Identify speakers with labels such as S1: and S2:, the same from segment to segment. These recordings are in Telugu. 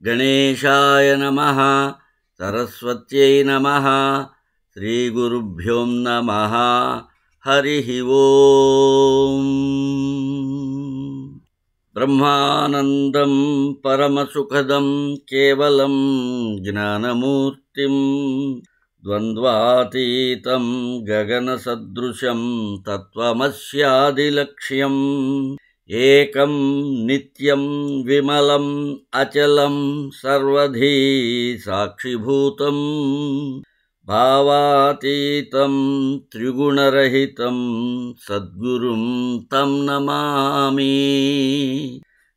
S1: గణేశాయ నమః, సరస్వత్యై నమః, శ్రీగురుభ్యో నమః. హరి ఓం. బ్రహ్మానందం పరమసుఖదం కేవలం జ్ఞానమూర్తిం ద్వంద్వాతీతం గగనసదృశం తత్వమస్యాదిలక్ష్యం ఏకం నిత్యం విమలం అచలం సర్వధీ సాక్షిభూతం భావాతీతం త్రిగుణరహితం సద్గురుం తం నమామి.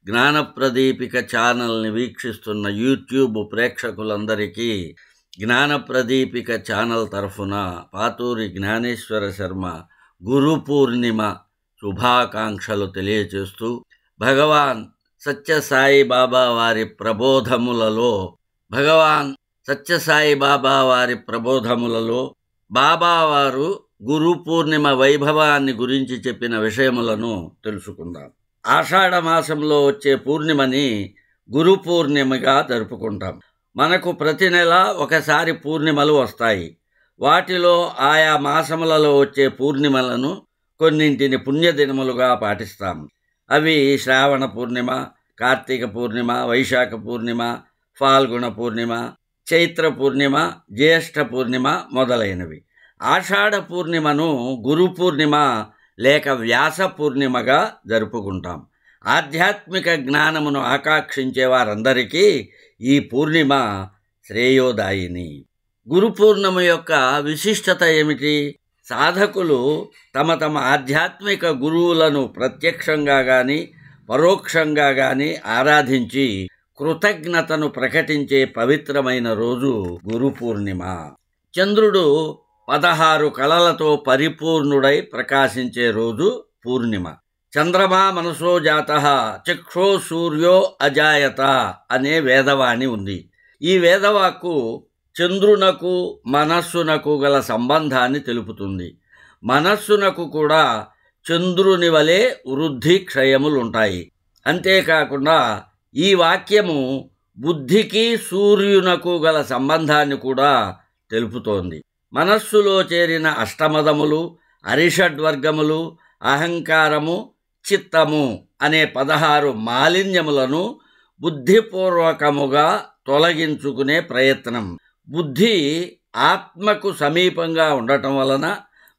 S1: జ్ఞానప్రదీపిక ఛానల్ని వీక్షిస్తున్న యూట్యూబ్ ప్రేక్షకులందరికీ జ్ఞానప్రదీపిక ఛానల్ తరఫున పాతూరి జ్ఞానేశ్వర శర్మ గురు పూర్ణిమ శుభాకాంక్షలు తెలియచేస్తూ, భగవాన్ సత్యసాయి బాబా వారి ప్రబోధములలో బాబావారు గురు పూర్ణిమ వైభవాన్ని గురించి చెప్పిన విషయములను తెలుసుకుందాం. ఆషాఢ మాసంలో వచ్చే పూర్ణిమని గురు పూర్ణిమగా జరుపుకుంటాం. మనకు ప్రతి నెల ఒకసారి పూర్ణిమలు వస్తాయి. వాటిలో ఆయా మాసములలో వచ్చే పూర్ణిమలను కొన్నింటిని పుణ్యదినములుగా పాటిస్తాం. అవి శ్రావణ పూర్ణిమ, కార్తీక పూర్ణిమ, వైశాఖ పూర్ణిమ, ఫాల్గుణ పూర్ణిమ, చైత్ర పూర్ణిమ, జ్యేష్ఠ పూర్ణిమ మొదలైనవి. ఆషాఢ పూర్ణిమను గురు పూర్ణిమ లేక వ్యాస పూర్ణిమగా జరుపుకుంటాం. ఆధ్యాత్మిక జ్ఞానమును ఆకాంక్షించే వారందరికీ ఈ పూర్ణిమ శ్రేయోదాయిని. గురు పూర్ణిమ యొక్క విశిష్టత ఏమిటి? సాధకులు తమ తమ ఆధ్యాత్మిక గురువులను ప్రత్యక్షంగా గాని పరోక్షంగా గాని ఆరాధించి కృతజ్ఞతను ప్రకటించే పవిత్రమైన రోజు గురు పూర్ణిమ. చంద్రుడు 16 కళలతో పరిపూర్ణుడై ప్రకాశించే రోజు పూర్ణిమ. చంద్రమా మనసో జాతః చక్షో సూర్యో అజాయత అనే వేదవాణి ఉంది. ఈ వేదవాక్కు చంద్రునకు మనస్సునకు గల సంబంధాన్ని తెలుపుతుంది. మనస్సునకు కూడా చంద్రుని వలె వృద్ధి క్షయములుంటాయి. అంతేకాకుండా ఈ వాక్యము బుద్ధికి సూర్యునకు గల సంబంధాన్ని కూడా తెలుపుతోంది. మనస్సులో చేరిన అష్టమదములు, అరిషడ్వర్గములు, అహంకారము, చిత్తము అనే 16 మాలిన్యములను బుద్ధిపూర్వకముగా తొలగించుకునే ప్రయత్నం. బుద్ధి ఆత్మకు సమీపంగా ఉండటం వలన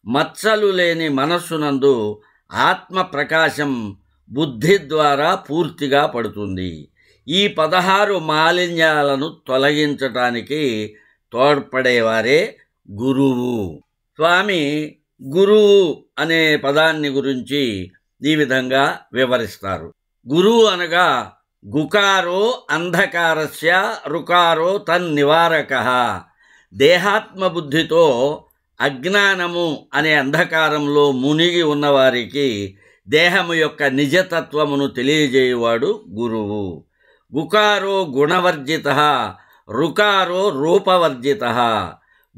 S1: మచ్చలు లేని మనస్సునందు ఆత్మ ప్రకాశం బుద్ధి ద్వారా పూర్తిగా పడుతుంది. ఈ 16 మాలిన్యాలను తొలగించటానికి తోడ్పడేవారే గురువు. స్వామి గురువు అనే పదాన్ని గురించి ఈ విధంగా వివరిస్తారు. గురువు అనగా గుకారో అంధకారస్య రుకారో తన్నివారకః. దేహాత్మబుద్ధితో అజ్ఞానము అనే అంధకారంలో మునిగి ఉన్నవారికి దేహము యొక్క నిజతత్వమును తెలియజేయువాడు గురువు. గుకారో గుణవర్జితః, రుకారో రూపవర్జితః.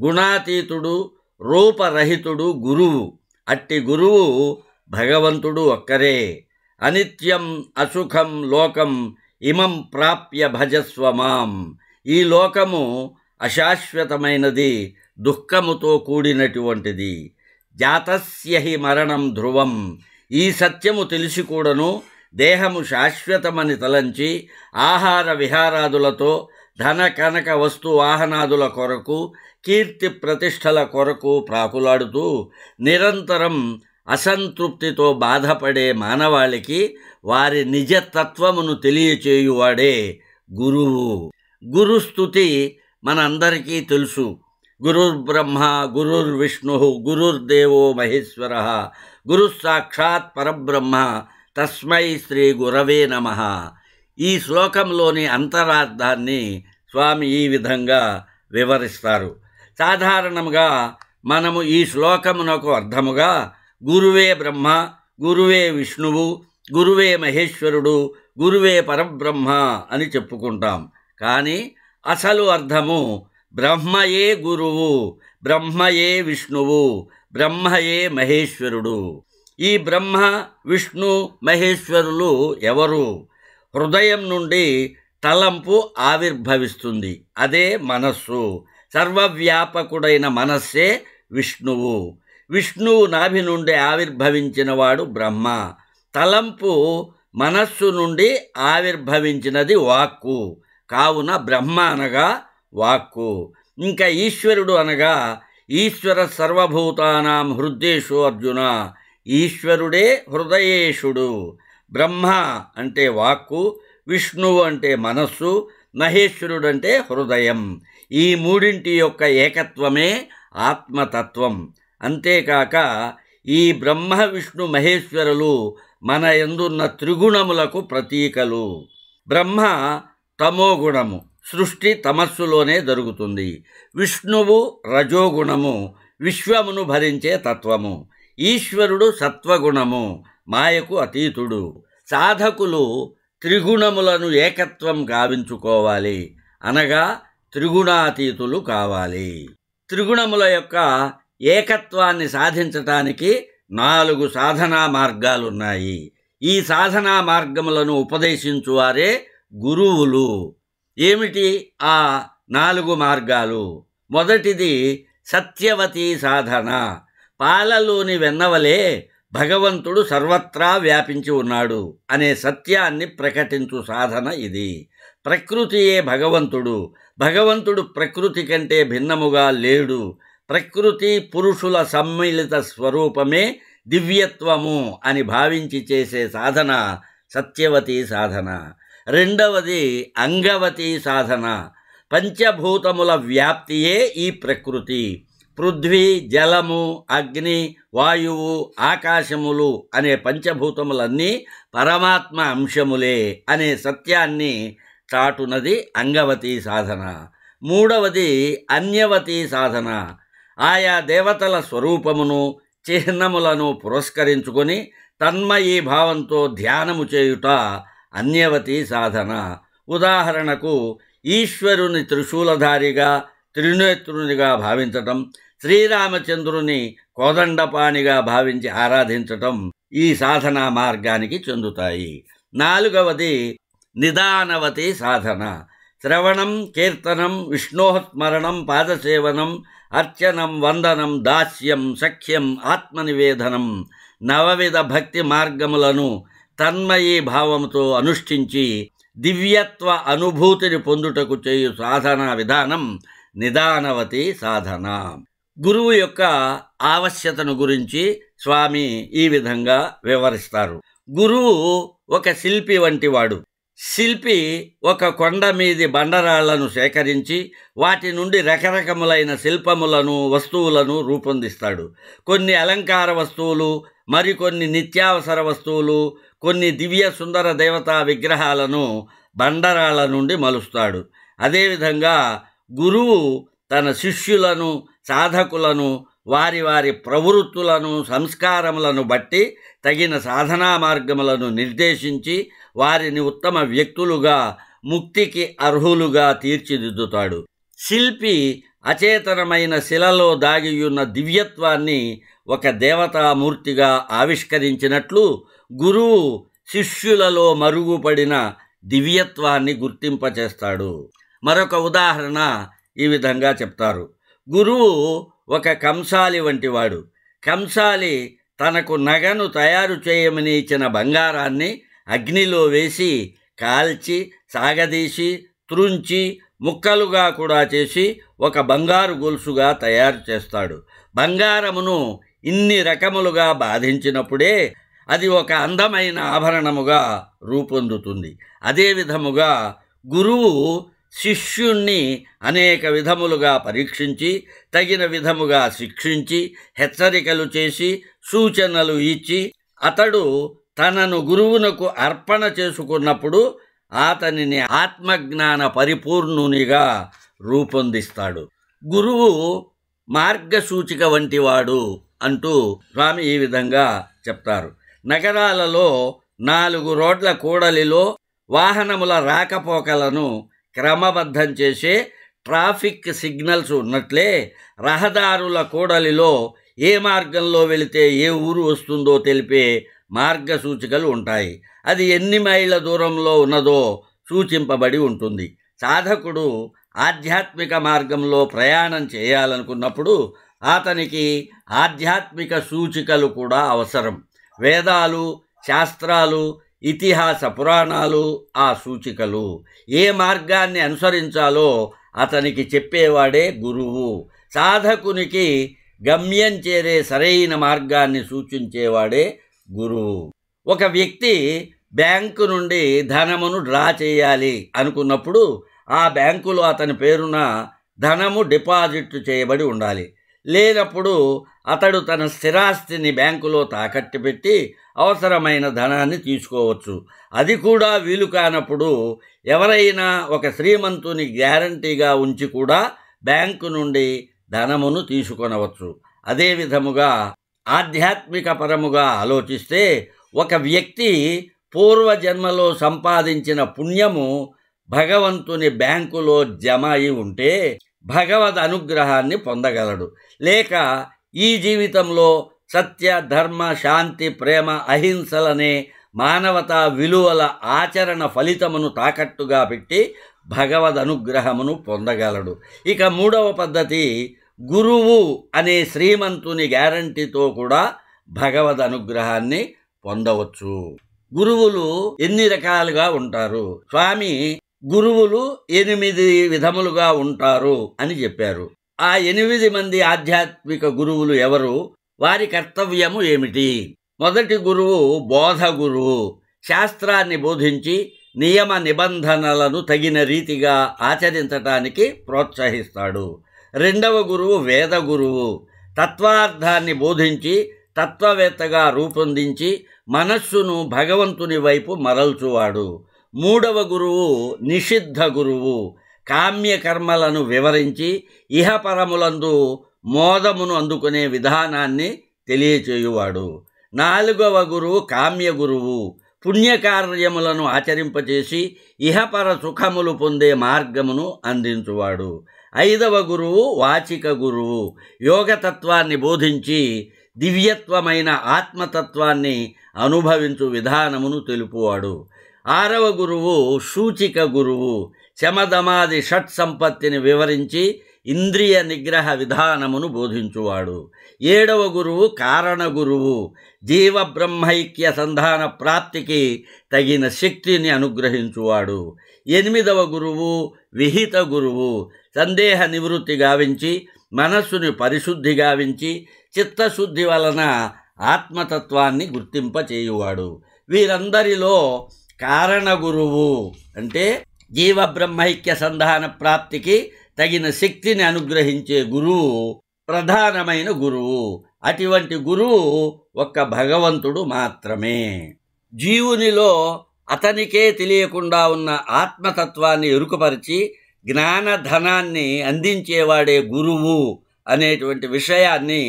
S1: గుణాతీతుడు, రూపరహితుడు గురువు. అట్టి గురువు భగవంతుడు ఒక్కరే. అనిత్యం అసుఖం లోకం ఇమం ప్రాప్య భజస్వ మాం. ఈ లోకము అశాశ్వతమైనది, దుఃఖముతో కూడినటువంటిది. జాతస్య హి మరణం ధ్రువం. ఈ సత్యము తెలిసి కూడాను దేహము శాశ్వతమని తలంచి ఆహార విహారాదులతో ధన కనక వస్తు వాహనాదుల కొరకు కీర్తి ప్రతిష్టల కొరకు ప్రాకులాడుతూ నిరంతరం అసంతృప్తితో బాధపడే మానవాళికి వారి నిజతత్వమును తెలియచేయువాడే గురువు. గురుస్తుతి మనందరికీ తెలుసు. గురుర్బ్రహ్మ గురుర్విష్ణు గురుర్దేవో మహేశ్వర గురుస్సాక్షాత్ పరబ్రహ్మ తస్మై శ్రీ గురవే నమః. ఈ శ్లోకంలోని అంతరార్థాన్ని స్వామి ఈ విధంగా వివరిస్తారు. సాధారణంగా మనము ఈ శ్లోకమునకు అర్థముగా గురువే బ్రహ్మ, గురువే విష్ణువు, గురువే మహేశ్వరుడు, గురువే పరబ్రహ్మ అని చెప్పుకుంటాం. కానీ అసలు అర్థము బ్రహ్మయే గురువు, బ్రహ్మయే విష్ణువు, బ్రహ్మయే మహేశ్వరుడు. ఈ బ్రహ్మ విష్ణు మహేశ్వరులు ఎవరు? హృదయం నుండి తలంపు ఆవిర్భవిస్తుంది, అదే మనస్సు. సర్వవ్యాపకుడైన మనస్సే విష్ణువు. విష్ణువు నాభి నుండి ఆవిర్భవించినవాడు బ్రహ్మ. తలంపు మనస్సు నుండి ఆవిర్భవించినది వాక్కు. కావున బ్రహ్మ అనగా వాక్కు. ఇంకా ఈశ్వరుడు అనగా ఈశ్వర సర్వభూతానాం హృద్యేషు అర్జున. ఈశ్వరుడే హృదయేషుడు. బ్రహ్మ అంటే వాక్కు, విష్ణువు అంటే మనస్సు, మహేశ్వరుడు అంటే హృదయం. ఈ మూడింటి యొక్క ఏకత్వమే ఆత్మతత్వం. అంతేకాక ఈ బ్రహ్మ విష్ణు మహేశ్వరులు మన యందున్న త్రిగుణములకు ప్రతీకలు. బ్రహ్మ తమోగుణము, సృష్టి తమస్సులోనే జరుగుతుంది. విష్ణువు రజోగుణము, విశ్వమును భరించే తత్వము. ఈశ్వరుడు సత్వగుణము, మాయకు అతీతుడు. సాధకులు త్రిగుణములను ఏకత్వం గావించుకోవాలి, అనగా త్రిగుణాతీతులు కావాలి. త్రిగుణముల యొక్క ఏకత్వాన్ని సాధించటానికి 4 సాధనా మార్గాలున్నాయి. ఈ సాధనా మార్గములను ఉపదేశించువారే గురువులు. ఏమిటి ఆ 4 మార్గాలు? మొదటిది సత్యవతీ సాధన. పాలలోని వెన్నవలే భగవంతుడు సర్వత్రా వ్యాపించి ఉన్నాడు అనే సత్యాన్ని ప్రకటించు సాధన ఇది. ప్రకృతియే భగవంతుడు. భగవంతుడు ప్రకృతి కంటే భిన్నముగా లేడు. ప్రకృతి పురుషుల సమ్మిళిత స్వరూపమే దివ్యత్వము అని భావించి చేసే సాధన సత్యవతీ సాధన. రెండవది అంగవతీ సాధన. పంచభూతముల వ్యాప్తియే ఈ ప్రకృతి. పృథ్వీ, జలము, అగ్ని, వాయువు, ఆకాశములు అనే పంచభూతములన్నీ పరమాత్మ అంశములే అనే సత్యాన్ని చాటునది అంగవతీ సాధన. మూడవది అన్యవతీ సాధన. ఆయా దేవతల స్వరూపమును చిహ్నములను పురస్కరించుకొని తన్మయీ భావంతో ధ్యానము చేయుట అన్యవతీ సాధన. ఉదాహరణకు ఈశ్వరుని త్రిశూలధారిగా, త్రినేత్రునిగా భావించటం, శ్రీరామచంద్రుని కోదండపాణిగా భావించి ఆరాధించటం ఈ సాధనా మార్గానికి చెందుతాయి. నాలుగవది నిదానవతి సాధన. శ్రవణం, కీర్తనం, విష్ణోస్మరణం, పాదసేవనం, అర్చనం, వందనం, దాస్యం, సఖ్యం, ఆత్మనివేదనం 9 భక్తి మార్గములను తన్మయీ భావముతో అనుష్ఠించి దివ్యత్వ అనుభూతిని పొందుటకు చేయు సాధనా విధానం నిదానవతి సాధన. గురువు యొక్క ఆవశ్యతను గురించి స్వామి ఈ విధంగా వివరిస్తారు. గురువు ఒక శిల్పి వంటివాడు. శిల్పి ఒక కొండ మీది బండరాళ్లను సేకరించి వాటి నుండి రకరకములైన శిల్పములను, వస్తువులను రూపొందిస్తాడు. కొన్ని అలంకార వస్తువులు, మరికొన్ని నిత్యావసర వస్తువులు, కొన్ని దివ్య సుందర దేవతా విగ్రహాలను బండరాళ్ల నుండి మలుస్తాడు. అదేవిధంగా గురువు తన శిష్యులను, సాధకులను వారి వారి ప్రవృత్తులను, సంస్కారములను బట్టి తగిన సాధనా మార్గములను నిర్దేశించి వారిని ఉత్తమ వ్యక్తులుగా, ముక్తికి అర్హులుగా తీర్చిదిద్దుతాడు. శిల్పి అచేతనమైన శిలలో దాగియున్న దివ్యత్వాన్ని ఒక దేవతామూర్తిగా ఆవిష్కరించినట్లు గురువు శిష్యులలో మరుగుపడిన దివ్యత్వాన్ని గుర్తింపచేస్తాడు. మరొక ఉదాహరణ ఈ విధంగా చెప్తారు. గురువు ఒక కంసాలి వంటివాడు. కంసాలి తనకు నగను తయారు చేయమని ఇచ్చిన బంగారాన్ని అగ్నిలో వేసి కాల్చి, సాగదీసి, త్రుంచి, ముక్కలుగా కూడా చేసి ఒక బంగారు గొలుసుగా తయారు చేస్తాడు. బంగారమును ఇన్ని రకములుగా బాధించినప్పుడే అది ఒక అందమైన ఆభరణముగా రూపొందుతుంది. అదే విధముగా గురువు శిష్యుణ్ణి అనేక విధములుగా పరీక్షించి, తగిన విధముగా శిక్షించి, హెచ్చరికలు చేసి, సూచనలు ఇచ్చి, అతడు తనను గురువునకు అర్పణ చేసుకున్నప్పుడు అతనిని ఆత్మజ్ఞాన పరిపూర్ణునిగా రూపొందిస్తాడు. గురువు మార్గసూచిక వంటివాడు అంటూ స్వామి ఈ విధంగా చెప్తారు. నగరాలలో 4 రోడ్ల కూడలిలో వాహనముల రాకపోకలను క్రమబద్ధం చేసే ట్రాఫిక్ సిగ్నల్స్ ఉన్నట్లే రహదారుల కూడలిలో ఏ మార్గంలో వెళితే ఏ ఊరు వస్తుందో తెలిపే మార్గసూచికలు ఉంటాయి. అది ఎన్ని మైళ్ళ దూరంలో ఉన్నదో సూచింపబడి ఉంటుంది. సాధకుడు ఆధ్యాత్మిక మార్గంలో ప్రయాణం చేయాలనుకున్నప్పుడు అతనికి ఆధ్యాత్మిక సూచికలు కూడా అవసరం. వేదాలు, శాస్త్రాలు, ఇతిహాస పురాణాలు ఆ సూచికలు. ఏ మార్గాన్ని అనుసరించాలో అతనికి చెప్పేవాడే గురువు. సాధకునికి గమ్యం చేరే సరైన మార్గాన్ని సూచించేవాడే గురువు. ఒక వ్యక్తి బ్యాంకు నుండి ధనమును డ్రా చేయాలి అనుకున్నప్పుడు ఆ బ్యాంకులో అతని పేరున ధనము డిపాజిట్ చేయబడి ఉండాలి. లేనప్పుడు అతడు తన స్థిరాస్తిని బ్యాంకులో తాకట్టు పెట్టి అవసరమైన ధనాన్ని తీసుకోవచ్చు. అది కూడా వీలు కానప్పుడు ఎవరైనా ఒక శ్రీమంతుని గ్యారంటీగా ఉంచి కూడా బ్యాంకు నుండి ధనమును తీసుకొనవచ్చు. అదే విధముగా ఆధ్యాత్మిక పరముగా ఆలోచిస్తే ఒక వ్యక్తి పూర్వజన్మలో సంపాదించిన పుణ్యము భగవంతుని బ్యాంకులో జమ అయి ఉంటే భగవద్ అనుగ్రహాన్ని పొందగలడు. లేక ఈ జీవితంలో సత్య, ధర్మ, శాంతి, ప్రేమ, అహింసలనే మానవతా విలువల ఆచరణ ఫలితమును తాకట్టుగా పెట్టి భగవద్ అనుగ్రహమును పొందగలడు. ఇక మూడవ పద్ధతి, గురువు అనే శ్రీమంతుని గ్యారంటీతో కూడా భగవద్ అనుగ్రహాన్ని పొందవచ్చు. గురువులు ఎన్ని రకాలుగా ఉంటారు? స్వామి గురువులు 8 విధములుగా ఉంటారు అని చెప్పారు. ఆ 8 మంది ఆధ్యాత్మిక గురువులు ఎవరు? వారి కర్తవ్యము ఏమిటి? మొదటి గురువు బోధ గురువు. శాస్త్రాన్ని బోధించి నియమ నిబంధనలను తగిన రీతిగా ఆచరించటానికి ప్రోత్సహిస్తాడు. రెండవ గురువు వేద గురువు. తత్వార్థాన్ని బోధించి తత్వవేత్తగా రూపొందించి మనస్సును భగవంతుని వైపు మరల్చువాడు. మూడవ గురువు నిషిద్ధ గురువు. కామ్యకర్మలను వివరించి ఇహపరములందు మోదమును అందుకునే విధానాన్ని తెలియచేయువాడు. నాలుగవ గురువు కామ్య గురువు. పుణ్యకార్యములను ఆచరింపచేసి ఇహపర సుఖములు పొందే మార్గమును అందించువాడు. ఐదవ గురువు వాచిక గురువు. యోగతత్వాన్ని బోధించి దివ్యత్వమైన ఆత్మతత్వాన్ని అనుభవించు విధానమును తెలుపువాడు. ఆరవ గురువు సూచిక గురువు. శమదమాది షట్ సంపత్తిని వివరించి ఇంద్రియ నిగ్రహ విధానమును బోధించువాడు. ఏడవ గురువు కారణ గురువు. జీవబ్రహ్మైక్య సంధాన ప్రాప్తికి తగిన శక్తిని అనుగ్రహించువాడు. ఎనిమిదవ గురువు విహిత గురువు. సందేహ నివృత్తి గావించి మనస్సుని పరిశుద్ధి గావించి చిత్తశుద్ధి వలన ఆత్మతత్వాన్ని గుర్తింపచేయువాడు. వీరందరిలో కారణ గురువు అంటే జీవబ్రహ్మైక్య సంధాన ప్రాప్తికి తగిన శక్తిని అనుగ్రహించే గురువు ప్రధానమైన గురువు. అటువంటి గురువు ఒక్క భగవంతుడు మాత్రమే. జీవునిలో అతనికే తెలియకుండా ఉన్న ఆత్మతత్వాన్ని ఎరుకపరిచి జ్ఞానధనాన్ని అందించేవాడే గురువు అనేటువంటి విషయాన్ని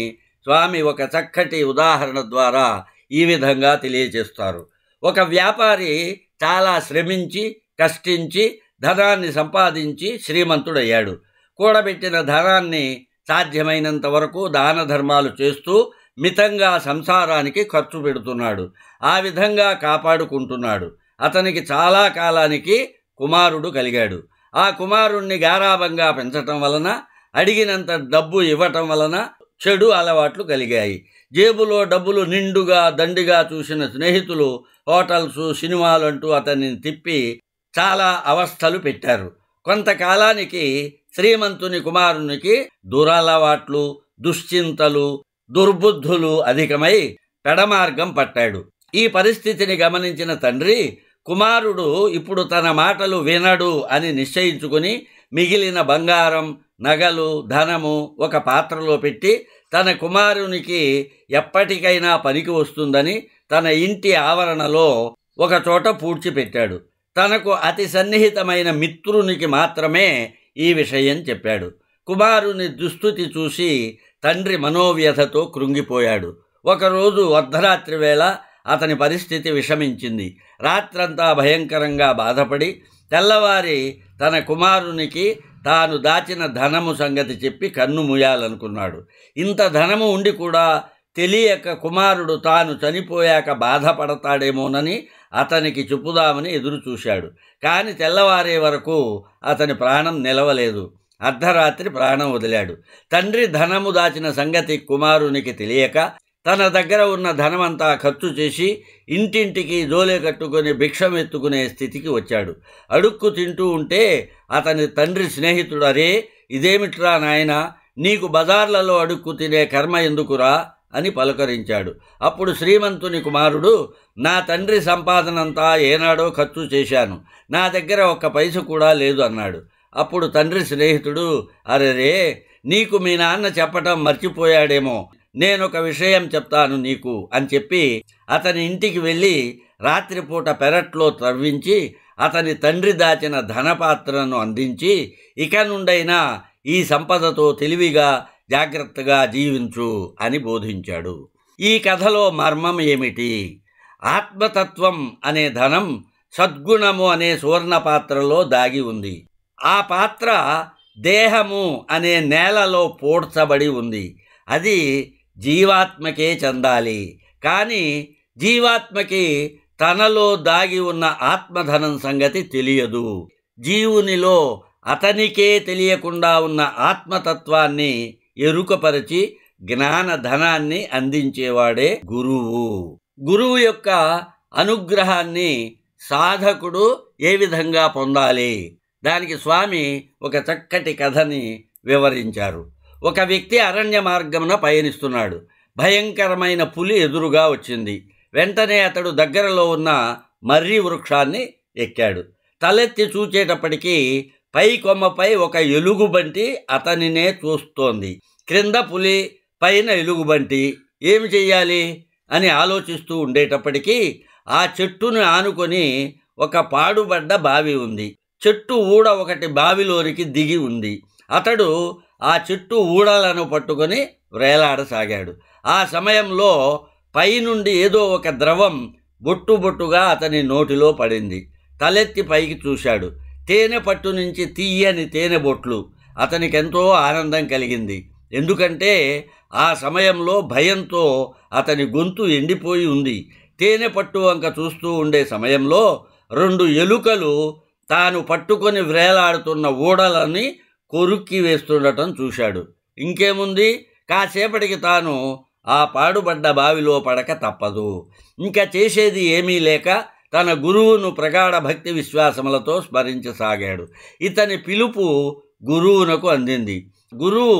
S1: స్వామి ఒక చక్కటి ఉదాహరణ ద్వారా ఈ విధంగా తెలియజేస్తారు. ఒక వ్యాపారి చాలా శ్రమించి కష్టించి ధనాన్ని సంపాదించి శ్రీమంతుడయ్యాడు. కూడబెట్టిన ధనాన్ని సాధ్యమైనంత వరకు దాన ధర్మాలు చేస్తూ మితంగా సంసారానికి ఖర్చు పెడుతున్నాడు. ఆ విధంగా కాపాడుకుంటున్నాడు. అతనికి చాలా కాలానికి కుమారుడు కలిగాడు. ఆ కుమారుణ్ణి గారాబంగా పెంచటం వలన అడిగినంత డబ్బు ఇవ్వటం వలన చెడు అలవాట్లు కలిగాయి. జేబులో డబ్బులు నిండుగా దండిగా చూసిన స్నేహితులు హోటల్స్, సినిమాలు అంటూ అతన్ని తిప్పి చాలా అవస్థలు పెట్టారు. కొంతకాలానికి శ్రీమంతుని కుమారునికి దురలవాట్లు, దుశ్చింతలు, దుర్బుద్ధులు అధికమై పెడమార్గం పట్టాడు. ఈ పరిస్థితిని గమనించిన తండ్రి కుమారుడు ఇప్పుడు తన మాటలు వినడు అని నిశ్చయించుకుని మిగిలిన బంగారం, నగలు, ధనము ఒక పాత్రలో పెట్టి తన కుమారునికి ఎప్పటికైనా పనికి వస్తుందని తన ఇంటి ఆవరణలో ఒక చోట పూడ్చిపెట్టాడు. తనకు అతి సన్నిహితమైన మిత్రునికి మాత్రమే ఈ విషయం చెప్పాడు. కుమారుని దుస్థితి చూసి తండ్రి మనోవ్యధతో కృంగిపోయాడు. ఒకరోజు అర్ధరాత్రి వేళ అతని పరిస్థితి విషమించింది. రాత్రంతా భయంకరంగా బాధపడి తెల్లవారి తన కుమారునికి తాను దాచిన ధనము సంగతి చెప్పి కన్ను మూయాలనుకున్నాడు. ఇంత ధనము ఉండి కూడా తెలియక కుమారుడు తాను చనిపోయాక బాధపడతాడేమోనని అతనికి చెప్పుదామని ఎదురుచూశాడు. కాని తెల్లవారే వరకు అతని ప్రాణం నిలవలేదు. అర్ధరాత్రి ప్రాణం వదిలాడు. తండ్రి ధనము దాచిన సంగతి కుమారునికి తెలియక తన దగ్గర ఉన్న ధనమంతా ఖర్చు చేసి ఇంటింటికి జోలే కట్టుకొని భిక్షమెత్తుకునే స్థితికి వచ్చాడు. అడుక్కు తింటూ ఉంటే అతని తండ్రి స్నేహితుడు, అరే ఇదేమిట్రా నాయనా, నీకు బజార్లలో అడుక్కు తినే కర్మ ఎందుకురా అని పలకరించాడు. అప్పుడు శ్రీమంతుని కుమారుడు, నా తండ్రి సంపాదనంతా ఏనాడో ఖర్చు చేశాను, నా దగ్గర ఒక్క పైస కూడా లేదు అన్నాడు. అప్పుడు తండ్రి స్నేహితుడు, అరెరే నీకు మీ నాన్న చెప్పటం మర్చిపోయాడేమో, నేనొక విషయం చెప్తాను నీకు అని చెప్పి అతని ఇంటికి వెళ్ళి రాత్రిపూట పెరట్లో త్రవ్వించి అతని తండ్రి దాచిన ధనపాత్రను అందించి, ఇక నుండైనా ఈ సంపదతో తెలివిగా జాగ్రత్తగా జీవించు అని బోధించాడు. ఈ కథలో మర్మం ఏమిటి? ఆత్మతత్వం అనే ధనం సద్గుణము అనే సువర్ణ పాత్రలో దాగి ఉంది. ఆ పాత్ర దేహము అనే నేలలో పోడ్చబడి ఉంది. అది జీవాత్మకే చెందాలి. కానీ జీవాత్మకి తనలో దాగి ఉన్న ఆత్మధనం సంగతి తెలియదు. జీవునిలో అతనికే తెలియకుండా ఉన్న ఆత్మతత్వాన్ని ఎరుకపరిచి జ్ఞానధనాన్ని అందించేవాడే గురువు. గురువు యొక్క అనుగ్రహాన్ని సాధకుడు ఏ విధంగా పొందాలి? దానికి స్వామి ఒక చక్కటి కథని వివరించారు. ఒక వ్యక్తి అరణ్య మార్గమున పయనిస్తున్నాడు. భయంకరమైన పులి ఎదురుగా వచ్చింది. వెంటనే అతడు దగ్గరలో ఉన్న మర్రి వృక్షాన్ని ఎక్కాడు. తలెత్తి చూచేటప్పటికీ పై కొమ్మపై ఒక ఎలుగుబంటి అతనినే చూస్తోంది. క్రింద పులి, పైన ఎలుగుబంటి. ఏమి చెయ్యాలి అని ఆలోచిస్తూ ఉండేటప్పటికీ ఆ చెట్టును ఆనుకొని ఒక పాడుబడ్డ బావి ఉంది. చెట్టు ఊడ ఒకటి బావిలోనికి దిగి ఉంది. అతడు ఆ చెట్టు ఊడలను పట్టుకొని వ్రేలాడసాగాడు. ఆ సమయంలో పైనుండి ఏదో ఒక ద్రవం బొట్టు బొట్టుగా అతని నోటిలో పడింది. తలెత్తి పైకి చూశాడు. తేనె పట్టు నుంచి తీయని తేనె బొట్లు. అతనికెంతో ఆనందం కలిగింది. ఎందుకంటే ఆ సమయంలో భయంతో అతని గొంతు ఎండిపోయి ఉంది. తేనె పట్టు వంక చూస్తూ ఉండే సమయంలో 2 ఎలుకలు తాను పట్టుకొని వ్రేలాడుతున్న ఊడలని కొరుక్కి వేస్తుండటం చూశాడు. ఇంకేముంది, కాసేపటికి తాను ఆ పాడుబడ్డ బావిలో పడక తప్పదు. ఇంకా చేసేది ఏమీ లేక తన గురువును ప్రగాఢ భక్తి విశ్వాసములతో స్మరించసాగాడు. ఇతని పిలుపు గురువునకు అందింది. గురువు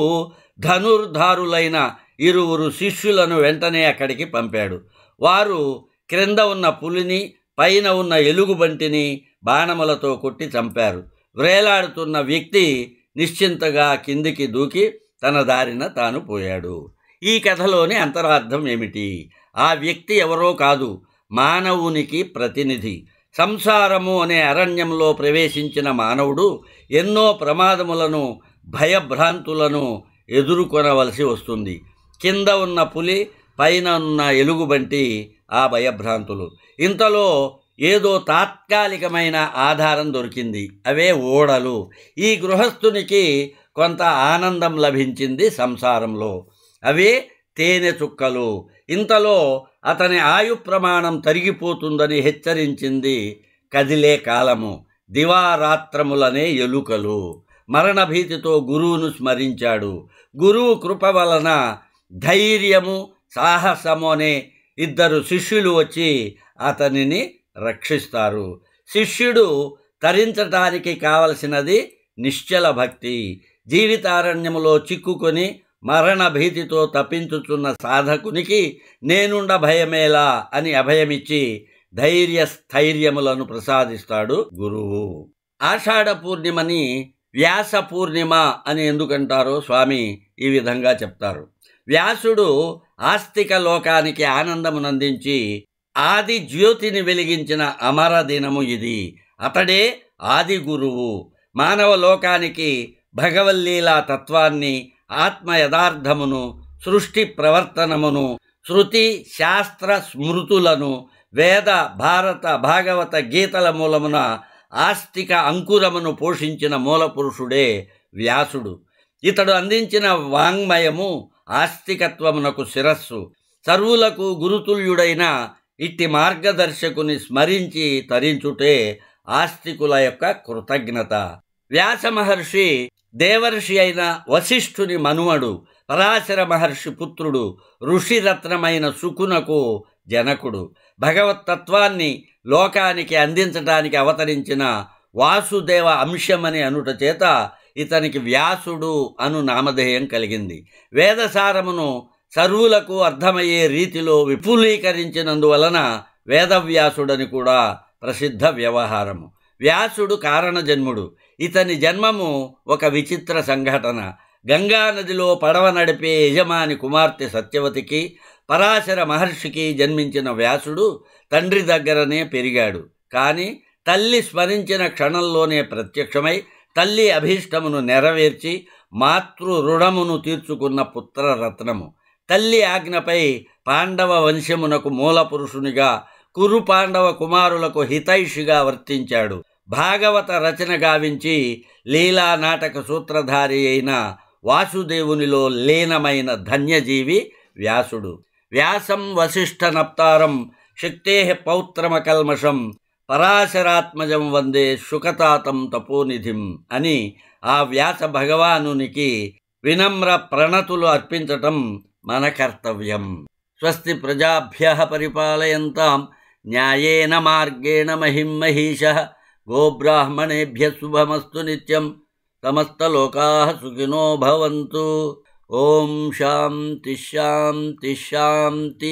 S1: ధనుర్ధారులైన 2 శిష్యులను వెంటనే అక్కడికి పంపాడు. వారు క్రింద ఉన్న పులిని, పైన ఉన్న ఎలుగుబంటిని బాణములతో కొట్టి చంపారు. వ్రేలాడుతున్న వ్యక్తి నిశ్చింతగా కిందికి దూకి తన దారిన తాను పోయాడు. ఈ కథలోని అంతరార్థం ఏమిటి? ఆ వ్యక్తి ఎవరో కాదు, మానవునికి ప్రతినిధి. సంసారము అనే అరణ్యంలో ప్రవేశించిన మానవుడు ఎన్నో ప్రమాదములను, భయభ్రాంతులను ఎదుర్కొనవలసి వస్తుంది. కింద ఉన్న పులి, పైన ఉన్న ఎలుగుబంటి ఆ భయభ్రాంతులు. ఇంతలో ఏదో తాత్కాలికమైన ఆధారం దొరికింది. అవే ఓడలు. ఈ గృహస్థునికి కొంత ఆనందం లభించింది సంసారంలో. అవే తేనె చుక్కలు. ఇంతలో అతని ఆయు ప్రమాణం తరిగిపోతుందని హెచ్చరించింది కదిలే కాలము. దివారాత్రములనే ఎలుకలు. మరణభీతితో గురువును స్మరించాడు. గురువు కృప వలన ధైర్యము, సాహసము అనే 2 శిష్యులు వచ్చి అతనిని రక్షిస్తారు. శిష్యుడు తరించటానికి కావలసినది నిశ్చల భక్తి. జీవితారణ్యములో చిక్కుకొని మరణ భీతితో తప్పించుచున్న సాధకునికి నేనుండ భయమేలా అని అభయమిచ్చి ధైర్య స్థైర్యములను ప్రసాదిస్తాడు గురువు. ఆషాఢ పూర్ణిమని వ్యాస పూర్ణిమ అని ఎందుకంటారో స్వామి ఈ విధంగా చెప్తారు. వ్యాసుడు ఆస్తిక లోకానికి ఆనందమునందించి ఆది జ్యోతిని వెలిగించిన అమర దినము ఇది. అతడే ఆది గురువు. మానవ లోకానికి భగవల్లీలా తత్వాన్ని, ఆత్మ యథార్థమును, సృష్టి ప్రవర్తనమును, శృతి శాస్త్ర స్మృతులను, వేద భారత భాగవత గీతల మూలమున ఆస్తిక అంకురమును పోషించిన మూలపురుషుడే వ్యాసుడు. ఇతడు అందించిన వాంగ్మయము ఆస్తికత్వమునకు శిరస్సు. సర్వులకు గురుతుల్యుడైన ఇట్టి మార్గదర్శకుని స్మరించి తరించుటే ఆస్తికుల యొక్క కృతజ్ఞత. వ్యాస మహర్షి దేవర్షి అయిన వశిష్ఠుని మనుమడు, పరాశర మహర్షి పుత్రుడు, ఋషిరత్నమైన శుకునకు జనకుడు. భగవత్తత్వాన్ని లోకానికి అందించడానికి అవతరించిన వాసుదేవ అంశమని అనుట చేత ఇతనికి వ్యాసుడు అను నామధేయం కలిగింది. వేదసారమును సర్వులకు అర్థమయ్యే రీతిలో విపులీకరించినందువలన వేదవ్యాసుడని కూడా ప్రసిద్ధ వ్యవహారము. వ్యాసుడు కారణజన్ముడు. ఇతని జన్మము ఒక విచిత్ర సంఘటన. గంగానదిలో పడవ నడిపే యజమాని కుమార్తె సత్యవతికి, పరాశర మహర్షికి జన్మించిన వ్యాసుడు తండ్రి దగ్గరనే పెరిగాడు. కానీ తల్లి స్మరించిన క్షణంలోనే ప్రత్యక్షమై తల్లి అభీష్టమును నెరవేర్చి మాతృ రుణమును తీర్చుకున్న పుత్రరత్నము. తల్లి ఆజ్ఞపై పాండవ వంశమునకు మూలపురుషునిగా, కురు పాండవ కుమారులకు హితైషిగా వర్తించాడు. భాగవత రచన గావించి లీలా నాటక సూత్రధారి అయిన వాసుదేవునిలో లీనమైన ధన్యజీవి వ్యాసుడు. వ్యాసం వశిష్ఠ నప్తారం శక్తే పౌత్రమకల్మషం పరాశరాత్మజం వందే శుకతాతం తపోనిధిం అని ఆ వ్యాస భగవానునికి వినమ్ర ప్రణతులు అర్పించటం మన కర్తవ్యం. స్వస్తి ప్రజాభ్యః పరిపాలయంతాం న్యాయేన మార్గేణ మహిం మహీషః. గోబ్రాహ్మణేభ్యః శుభమస్తు నిత్యం. సమస్తలోకాః సుఖినో భవంతు. ఓం శాంతి శాంతి శాంతి.